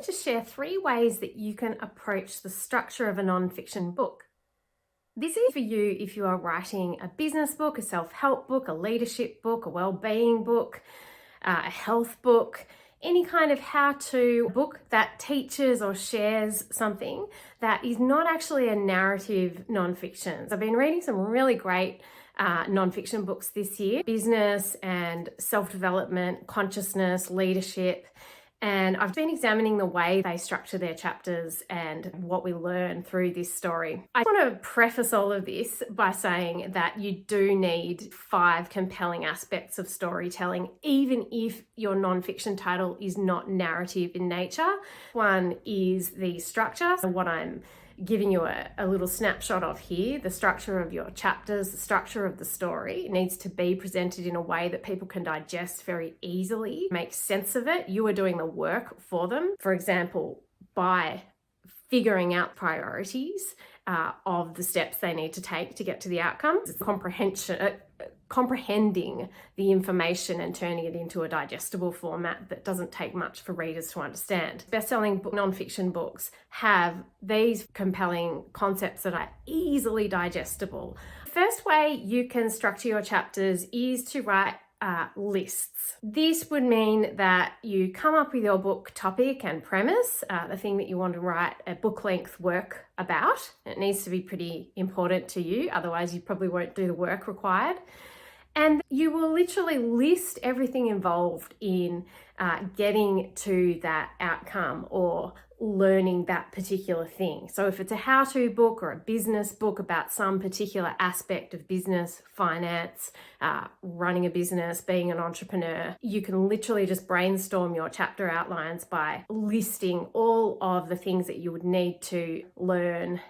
to share 3 ways that you can approach the structure of a nonfiction book. This is for you if you are writing a business book, a self-help book, a leadership book, a well-being book, a health book, any kind of how-to book that teaches or shares something that is not actually a narrative nonfiction. I've been reading some really great nonfiction books this year: business and self-development, consciousness, leadership. And I've been examining the way they structure their chapters and what we learn through this story. I want to preface all of this by saying that you do need 5 compelling aspects of storytelling, even if your nonfiction title is not narrative in nature. One is the structure, so what I'm giving you a little snapshot of here, the structure of your chapters, the structure of the story. It needs to be presented in a way that people can digest very easily, make sense of it. You are doing the work for them. For example, by figuring out priorities of the steps they need to take to get to the outcome. It's comprehending the information and turning it into a digestible format that doesn't take much for readers to understand. Best-selling nonfiction books have these compelling concepts that are easily digestible. The first way you can structure your chapters is to write lists. This would mean that you come up with your book topic and premise, the thing that you want to write a book-length work about. It needs to be pretty important to you, otherwise you probably won't do the work required. And you will literally list everything involved in getting to that outcome or learning that particular thing. So if it's a how-to book or a business book about some particular aspect of business, finance, running a business, being an entrepreneur, you can literally just brainstorm your chapter outlines by listing all of the things that you would need to learn,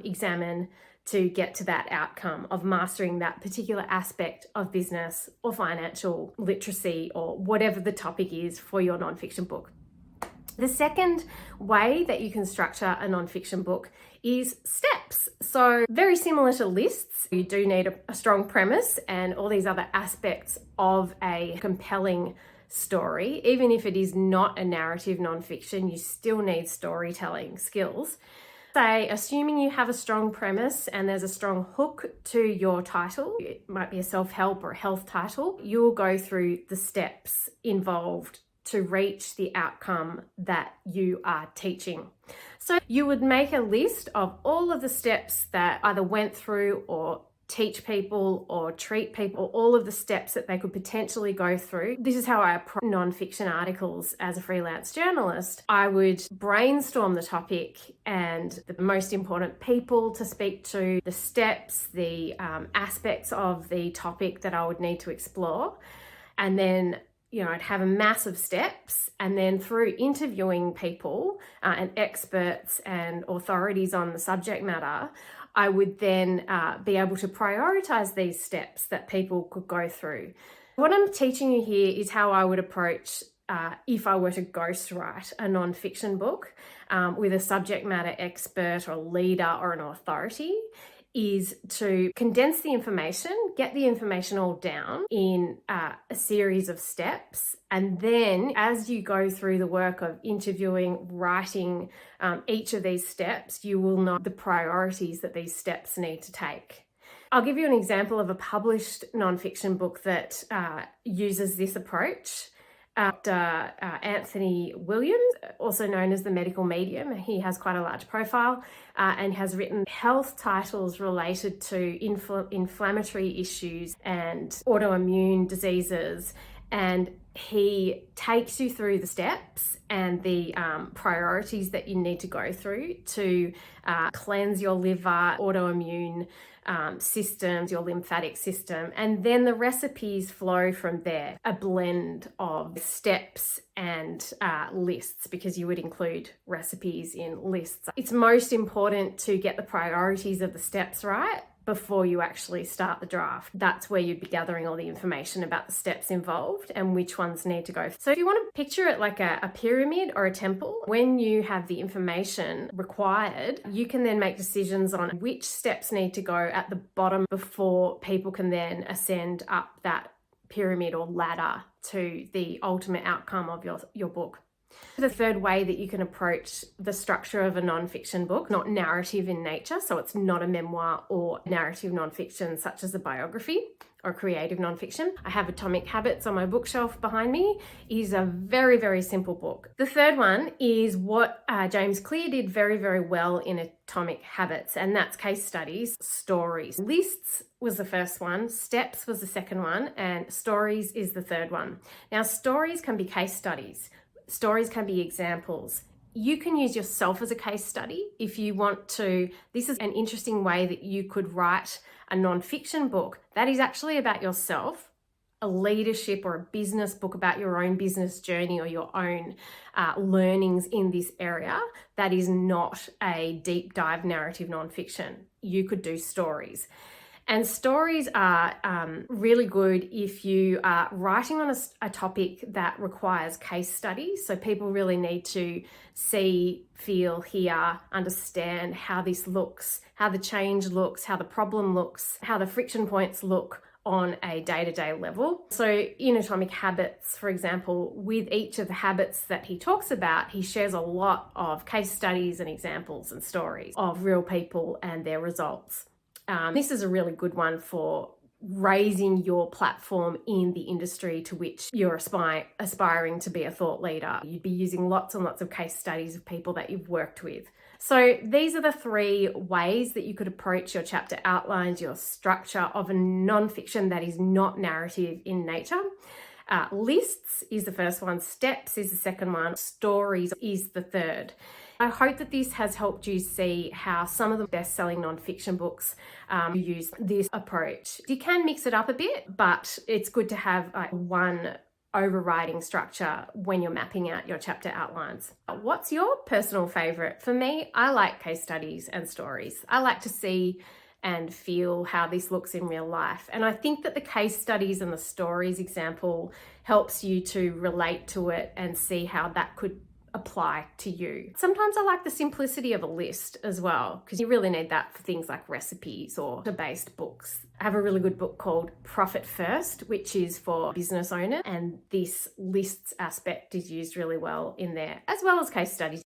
examine, to get to that outcome of mastering that particular aspect of business or financial literacy or whatever the topic is for your nonfiction book. The second way that you can structure a nonfiction book is steps. So very similar to lists, you do need a strong premise and all these other aspects of a compelling story. Even if it is not a narrative nonfiction, you still need storytelling skills. Say, assuming you have a strong premise and there's a strong hook to your title, it might be a self-help or a health title, you'll go through the steps involved to reach the outcome that you are teaching. So you would make a list of all of the steps that either went through or teach people or treat people, all of the steps that they could potentially go through. This is how I approach nonfiction articles as a freelance journalist. I would brainstorm the topic and the most important people to speak to, the steps, the aspects of the topic that I would need to explore. And then I'd have a mass of steps, and then through interviewing people and experts and authorities on the subject matter, I would then be able to prioritize these steps that people could go through. What I'm teaching you here is how I would approach if I were to ghostwrite a nonfiction book with a subject matter expert or leader or an authority, is to condense the information, get the information all down in a series of steps. And then as you go through the work of interviewing, writing each of these steps, you will know the priorities that these steps need to take. I'll give you an example of a published nonfiction book that uses this approach. Dr. Anthony Williams, also known as the medical medium. He has quite a large profile and has written health titles related to inflammatory issues and autoimmune diseases. And he takes you through the steps and the priorities that you need to go through to cleanse your liver, autoimmune systems, your lymphatic system, and then the recipes flow from there. A blend of steps and lists, because you would include recipes in lists. It's most important to get the priorities of the steps right before you actually start the draft. That's where you'd be gathering all the information about the steps involved and which ones need to go. So if you want to picture it like a pyramid or a temple, when you have the information required, you can then make decisions on which steps need to go at the bottom before people can then ascend up that pyramid or ladder to the ultimate outcome of your book. The third way that you can approach the structure of a nonfiction book, not narrative in nature, so it's not a memoir or narrative nonfiction such as a biography or creative nonfiction. I have Atomic Habits on my bookshelf behind me. It is a very, very simple book. The third one is what James Clear did very, very well in Atomic Habits, and that's case studies, stories. Lists was the first one, steps was the second one, and stories is the third one. Now, stories can be case studies. Stories can be examples. You can use yourself as a case study if you want to. This is an interesting way that you could write a nonfiction book that is actually about yourself, a leadership or a business book about your own business journey or your own learnings in this area. That is not a deep dive narrative nonfiction. You could do stories. And stories are really good if you are writing on a topic that requires case studies. So people really need to see, feel, hear, understand how this looks, how the change looks, how the problem looks, how the friction points look on a day-to-day level. So in Atomic Habits, for example, with each of the habits that he talks about, he shares a lot of case studies and examples and stories of real people and their results. This is a really good one for raising your platform in the industry to which you're aspiring to be a thought leader. You'd be using lots and lots of case studies of people that you've worked with. So these are the three ways that you could approach your chapter outlines, your structure of a nonfiction that is not narrative in nature. Lists is the first one, steps is the second one, stories is the third. I hope that this has helped you see how some of the best-selling nonfiction books use this approach. You can mix it up a bit, but it's good to have one overriding structure when you're mapping out your chapter outlines. What's your personal favorite? For me, I like case studies and stories. I like to see and feel how this looks in real life. And I think that the case studies and the stories example helps you to relate to it and see how that could apply to you. Sometimes I like the simplicity of a list as well, because you really need that for things like recipes or based books. I have a really good book called Profit First, which is for business owners, and this lists aspect is used really well in there, as well as case studies.